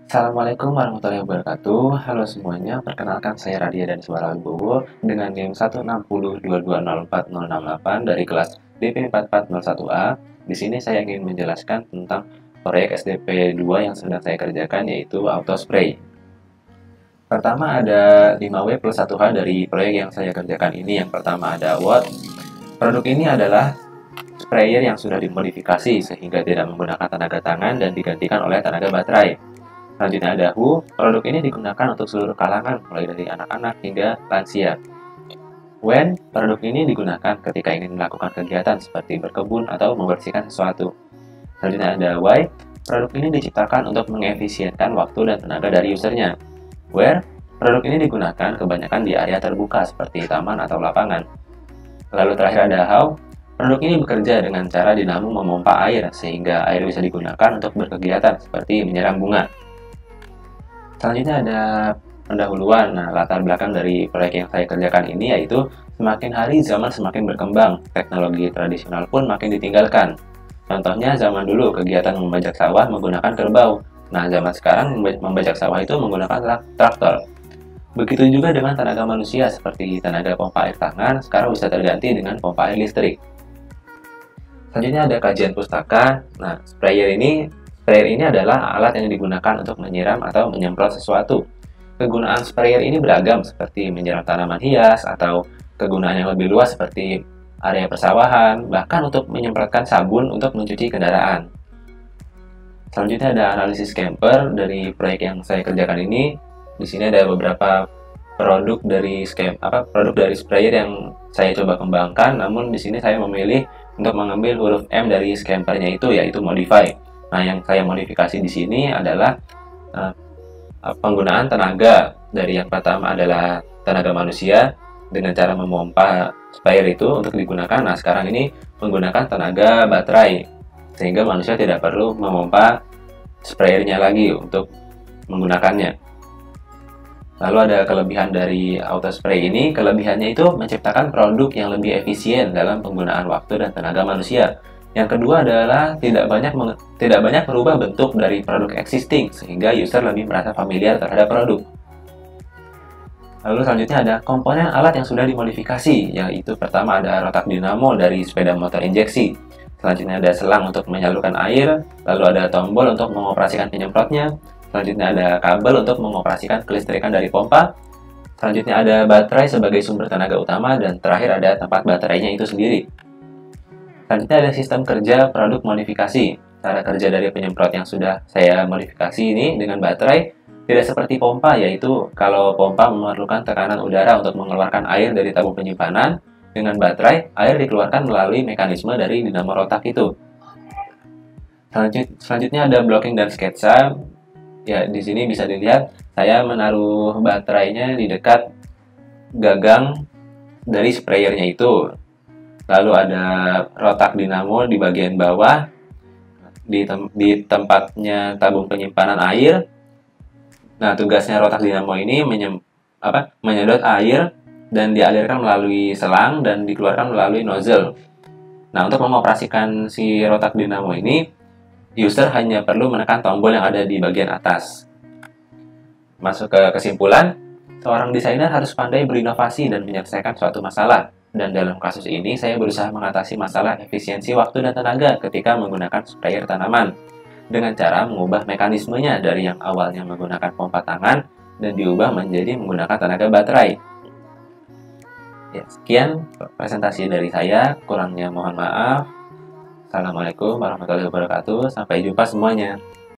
Assalamualaikum warahmatullahi wabarakatuh. Halo semuanya, perkenalkan saya Radia dan Suara Wibowo dengan NIM 16022040068 dari kelas DP4401A. Di sini saya ingin menjelaskan tentang proyek SDP 2 yang sedang saya kerjakan, yaitu auto spray. Pertama ada 5W plus 1H dari proyek yang saya kerjakan ini. Yang pertama ada watt. Produk ini adalah sprayer yang sudah dimodifikasi sehingga tidak menggunakan tenaga tangan dan digantikan oleh tenaga baterai. Selanjutnya ada Who. Produk ini digunakan untuk seluruh kalangan, mulai dari anak-anak hingga lansia. When. Produk ini digunakan ketika ingin melakukan kegiatan seperti berkebun atau membersihkan sesuatu. Selanjutnya ada Why. Produk ini diciptakan untuk mengefisienkan waktu dan tenaga dari usernya. Where. Produk ini digunakan kebanyakan di area terbuka seperti taman atau lapangan. Lalu terakhir ada How. Produk ini bekerja dengan cara dinamo memompa air sehingga air bisa digunakan untuk berkegiatan seperti menyiram bunga. Selanjutnya ada pendahuluan. Nah, latar belakang dari proyek yang saya kerjakan ini yaitu semakin hari zaman semakin berkembang, teknologi tradisional pun makin ditinggalkan. Contohnya zaman dulu kegiatan membajak sawah menggunakan kerbau. Nah, zaman sekarang membajak sawah itu menggunakan traktor. Begitu juga dengan tenaga manusia seperti tenaga pompa air tangan sekarang bisa terganti dengan pompa air listrik. Selanjutnya ada kajian pustaka. Nah, sprayer ini adalah alat yang digunakan untuk menyiram atau menyemprot sesuatu. Kegunaan sprayer ini beragam seperti menyiram tanaman hias atau kegunaan yang lebih luas seperti area persawahan, bahkan untuk menyemprotkan sabun untuk mencuci kendaraan. Selanjutnya ada analisis camper dari proyek yang saya kerjakan ini. Di sini ada beberapa produk dari sprayer yang saya coba kembangkan, namun di sini saya memilih untuk mengambil huruf M dari scampernya itu, yaitu modify. Nah, yang saya modifikasi di sini adalah penggunaan tenaga. Dari yang pertama adalah tenaga manusia dengan cara memompa sprayer itu untuk digunakan. Nah, sekarang ini menggunakan tenaga baterai sehingga manusia tidak perlu memompa sprayernya lagi untuk menggunakannya. Lalu ada kelebihan dari auto spray ini. Kelebihannya itu menciptakan produk yang lebih efisien dalam penggunaan waktu dan tenaga manusia. Yang kedua adalah tidak banyak merubah bentuk dari produk existing sehingga user lebih merasa familiar terhadap produk. Lalu selanjutnya ada komponen alat yang sudah dimodifikasi, yaitu pertama ada rotak dinamo dari sepeda motor injeksi. Selanjutnya ada selang untuk menyalurkan air, lalu ada tombol untuk mengoperasikan penyemprotnya. Selanjutnya ada kabel untuk mengoperasikan kelistrikan dari pompa. Selanjutnya ada baterai sebagai sumber tenaga utama, dan terakhir ada tempat baterainya itu sendiri. Selanjutnya ada sistem kerja produk modifikasi. Cara kerja dari penyemprot yang sudah saya modifikasi ini dengan baterai tidak seperti pompa, yaitu kalau pompa memerlukan tekanan udara untuk mengeluarkan air dari tabung penyimpanan, dengan baterai air dikeluarkan melalui mekanisme dari dinamo rotak itu. Selanjutnya ada blocking dan sketsa. Ya, di sini bisa dilihat saya menaruh baterainya di dekat gagang dari sprayernya itu. Lalu ada rotak dinamo di bagian bawah, di tempatnya tabung penyimpanan air. Nah, tugasnya rotak dinamo ini menyedot air dan dialirkan melalui selang dan dikeluarkan melalui nozzle. Nah, untuk mengoperasikan si rotak dinamo ini, user hanya perlu menekan tombol yang ada di bagian atas. Masuk ke kesimpulan, seorang desainer harus pandai berinovasi dan menyelesaikan suatu masalah. Dan dalam kasus ini, saya berusaha mengatasi masalah efisiensi waktu dan tenaga ketika menggunakan sprayer tanaman dengan cara mengubah mekanismenya dari yang awalnya menggunakan pompa tangan dan diubah menjadi menggunakan tenaga baterai. Ya, sekian presentasi dari saya, kurangnya mohon maaf. Assalamualaikum warahmatullahi wabarakatuh. Sampai jumpa semuanya.